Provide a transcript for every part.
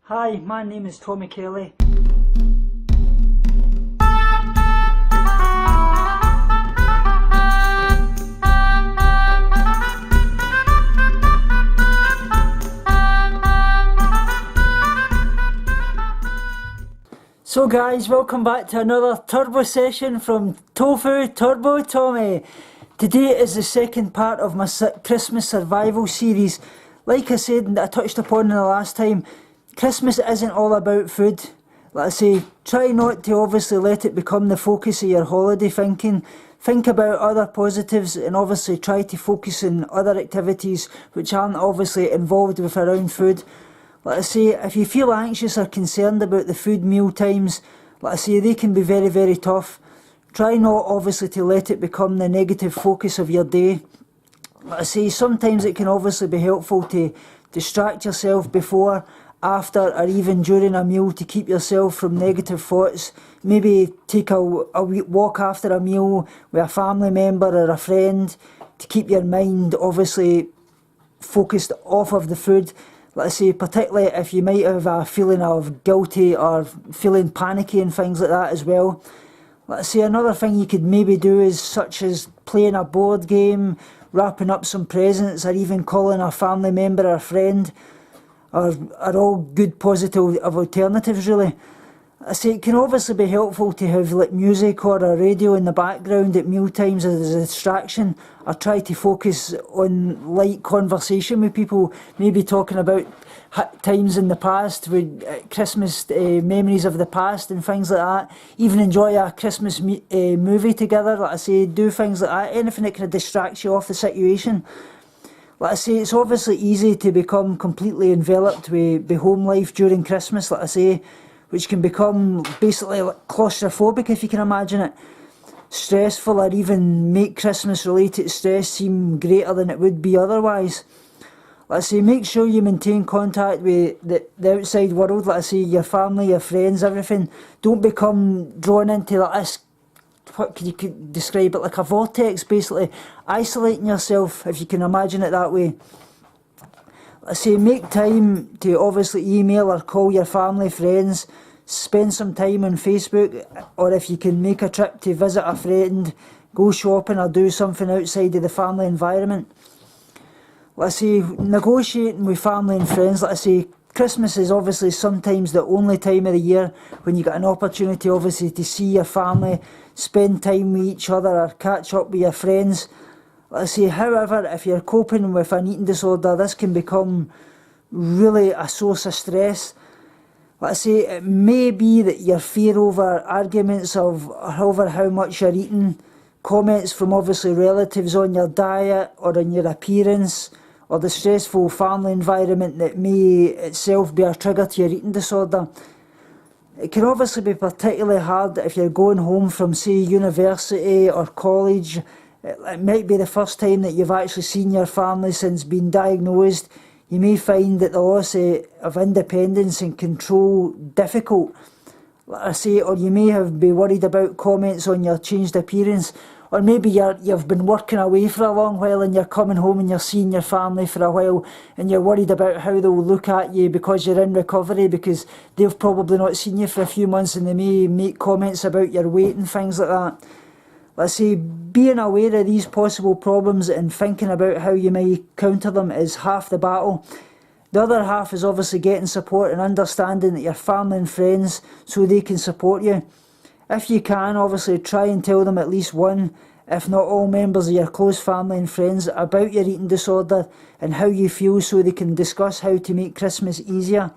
Hi, my name is Tommy Kelly. So guys, welcome back to another turbo session from Tofu Turbo Tommy. Today is the second part of my Christmas survival series. Like I said and I touched upon in the last time, Christmas isn't all about food. Like I say, try not to obviously let it become the focus of your holiday thinking. Think about other positives and obviously try to focus on other activities which aren't obviously involved with around food. Like I say, if you feel anxious or concerned about the food meal times, like I say, they can be very, very tough. Try not obviously to let it become the negative focus of your day. Like I say, sometimes it can obviously be helpful to distract yourself before, after or even during a meal to keep yourself from negative thoughts. Maybe take a walk after a meal with a family member or a friend to keep your mind obviously focused off of the food. Like I say, particularly if you might have a feeling of guilty or feeling panicky and things like that as well. Like I say, another thing you could maybe do is such as playing a board game, wrapping up some presents, or even calling a family member or a friend are all good positive alternatives really. I say it can obviously be helpful to have like music or a radio in the background at meal times as a distraction, or try to focus on light conversation with people, maybe talking about times in the past, with Christmas memories of the past and things like that. Even enjoy a Christmas movie together. Like I say, do things like that, anything that kind of distracts you off the situation. Like I say, it's obviously easy to become completely enveloped with home life during Christmas, like I say, which can become basically like claustrophobic if you can imagine it. Stressful, or even make Christmas related stress seem greater than it would be otherwise. Like I say, make sure you maintain contact with the outside world, like I say, your family, your friends, everything. Don't become drawn into like this, what you could describe it, like a vortex, basically isolating yourself, if you can imagine it that way. I say, make time to obviously email or call your family, friends, spend some time on Facebook, or if you can make a trip to visit a friend, go shopping or do something outside of the family environment. Like I say, negotiating with family and friends, like I say, Christmas is obviously sometimes the only time of the year when you get an opportunity obviously to see your family, spend time with each other or catch up with your friends. Like I say, however, if you're coping with an eating disorder, this can become really a source of stress. Like I say, it may be that your fear over arguments over how much you're eating, comments from obviously relatives on your diet or on your appearance, or the stressful family environment that may itself be a trigger to your eating disorder. It can obviously be particularly hard if you're going home from, say, university or college. It might be the first time that you've actually seen your family since being diagnosed. You may find that the loss of independence and control difficult, like I say, or you may have been worried about comments on your changed appearance, or maybe you've been working away for a long while and you're coming home and you're seeing your family for a while and you're worried about how they'll look at you because you're in recovery, because they've probably not seen you for a few months and they may make comments about your weight and things like that. Let's say, being aware of these possible problems and thinking about how you may counter them is half the battle. The other half is obviously getting support and understanding that your family and friends, so they can support you. If you can, obviously try and tell them at least one, if not all members of your close family and friends about your eating disorder and how you feel, so they can discuss how to make Christmas easier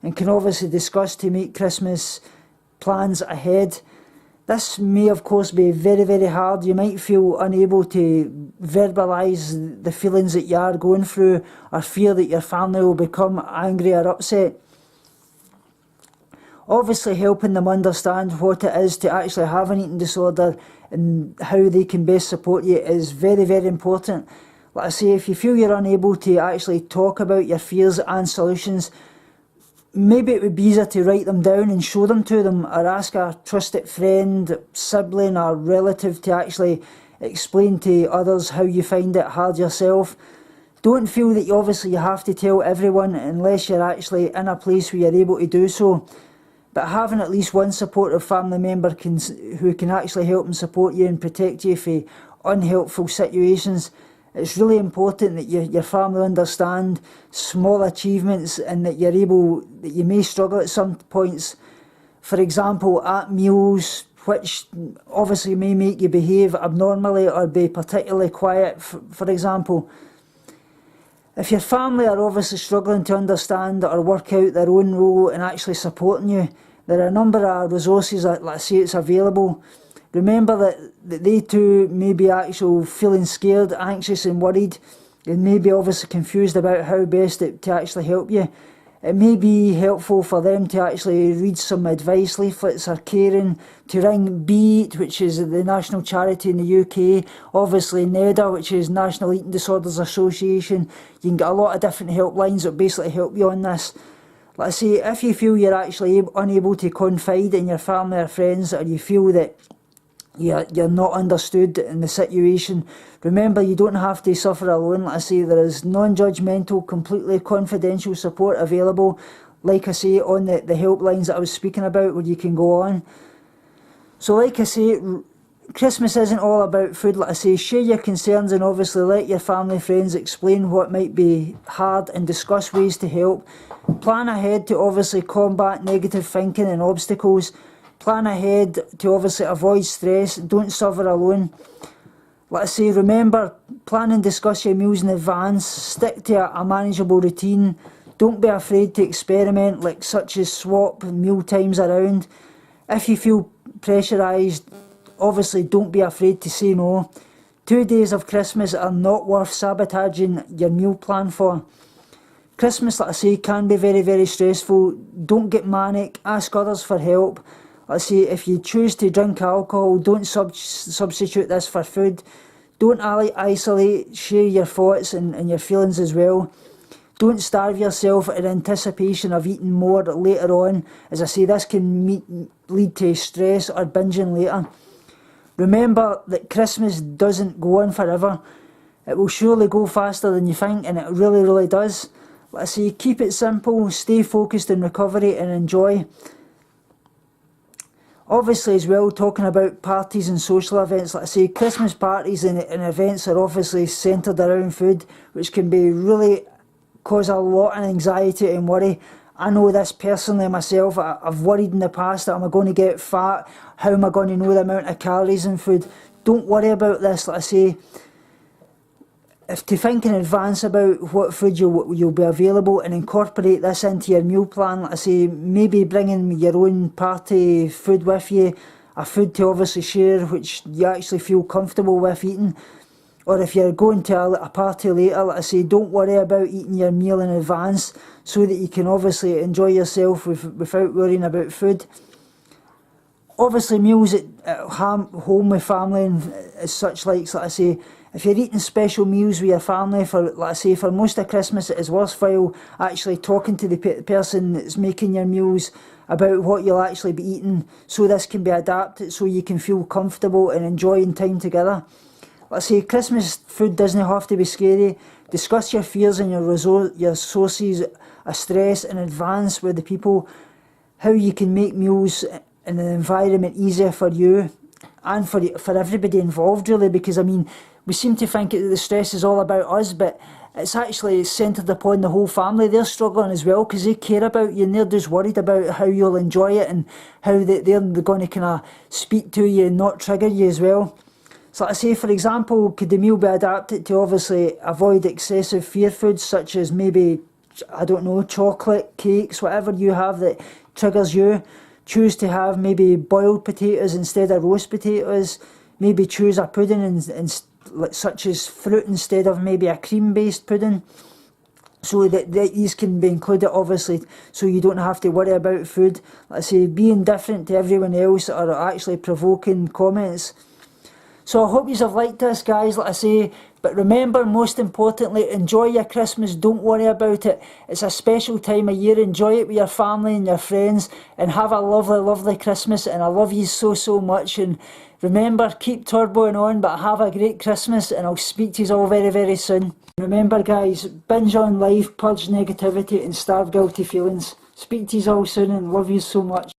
and can obviously discuss to make Christmas plans ahead. This may of course be very, very hard. You might feel unable to verbalise the feelings that you are going through, or fear that your family will become angry or upset. Obviously helping them understand what it is to actually have an eating disorder and how they can best support you is very, very important. Like I say, if you feel you're unable to actually talk about your fears and solutions, maybe it would be easier to write them down and show them to them, or ask a trusted friend, sibling or relative to actually explain to others how you find it hard yourself. Don't feel that you have to tell everyone unless you're actually in a place where you're able to do so. But having at least one supportive family member who can actually help and support you and protect you from unhelpful situations. It's really important that your family understand small achievements and that you may struggle at some points. For example, at meals, which obviously may make you behave abnormally or be particularly quiet, for example. If your family are obviously struggling to understand or work out their own role in actually supporting you, there are a number of resources that, let's say, it's available. Remember that they too may be actually feeling scared, anxious and worried, and may be obviously confused about how best to actually help you. It may be helpful for them to actually read some advice leaflets or caring, to ring BEHAVIOURS, which is the national charity in the UK, obviously NEDA, which is National Eating Disorders Association. You can get a lot of different helplines that basically help you on this. Let's say if you feel you're actually unable to confide in your family or friends, or you feel that you're not understood in the situation, remember you don't have to suffer alone. Like I say, there is non-judgmental, completely confidential support available, like I say, on the helplines that I was speaking about, where you can go on. So like I say, Christmas isn't all about food. Like I say, share your concerns and obviously let your family, friends explain what might be hard and discuss ways to help. Plan ahead to obviously combat negative thinking and obstacles. Plan ahead to obviously avoid stress. Don't suffer alone. Like I say, remember, plan and discuss your meals in advance. Stick to a manageable routine. Don't be afraid to experiment, such as swap meal times around. If you feel pressurised, obviously don't be afraid to say no. 2 days of Christmas are not worth sabotaging your meal plan for. Christmas, like I say, can be very, very stressful. Don't get manic. Ask others for help. Let's say if you choose to drink alcohol, don't substitute this for food. Don't isolate, share your thoughts and your feelings as well. Don't starve yourself in anticipation of eating more later on. As I say, this can lead to stress or binging later. Remember that Christmas doesn't go on forever. It will surely go faster than you think, and it really, really does. Let's say, keep it simple, stay focused on recovery and enjoy. Obviously as well, talking about parties and social events, like I say, Christmas parties and events are obviously centred around food, which can be really cause a lot of anxiety and worry. I know this personally myself. I've worried in the past that am I going to get fat? How am I going to know the amount of calories in food? Don't worry about this. Like I say, if to think in advance about what food you'll be available and incorporate this into your meal plan. Like I say, maybe bringing your own party food with you, a food to obviously share which you actually feel comfortable with eating. Or if you're going to a party later, like I say, don't worry about eating your meal in advance so that you can obviously enjoy yourself without worrying about food. Obviously meals at home with family and as such, like I say, if you're eating special meals with your family for most of Christmas, it is worthwhile actually talking to the person that's making your meals about what you'll actually be eating, so this can be adapted so you can feel comfortable and enjoying time together. Let's say Christmas food doesn't have to be scary. Discuss your fears and your sources of stress in advance with the people, how you can make meals in an environment easier for you and for everybody involved really, because I mean, we seem to think that the stress is all about us, but it's actually centred upon the whole family. They're struggling as well because they care about you and they're just worried about how you'll enjoy it and how they're going to kind of speak to you and not trigger you as well. So like I say, for example, could the meal be adapted to obviously avoid excessive fear foods such as maybe, I don't know, chocolate, cakes, whatever you have that triggers you. Choose to have maybe boiled potatoes instead of roast potatoes. Maybe choose a pudding such as fruit instead of maybe a cream-based pudding. So that these can be included obviously so you don't have to worry about food. Let's say being different to everyone else or actually provoking comments. So I hope you have liked this, guys. Like I say, But remember, most importantly, enjoy your Christmas, don't worry about it. It's a special time of year, enjoy it with your family and your friends, and have a lovely, lovely Christmas, and I love you so, so much. And remember, keep turboing on, but have a great Christmas, and I'll speak to you all very, very soon. Remember guys, binge on life, purge negativity and starve guilty feelings. Speak to you all soon and love you so much.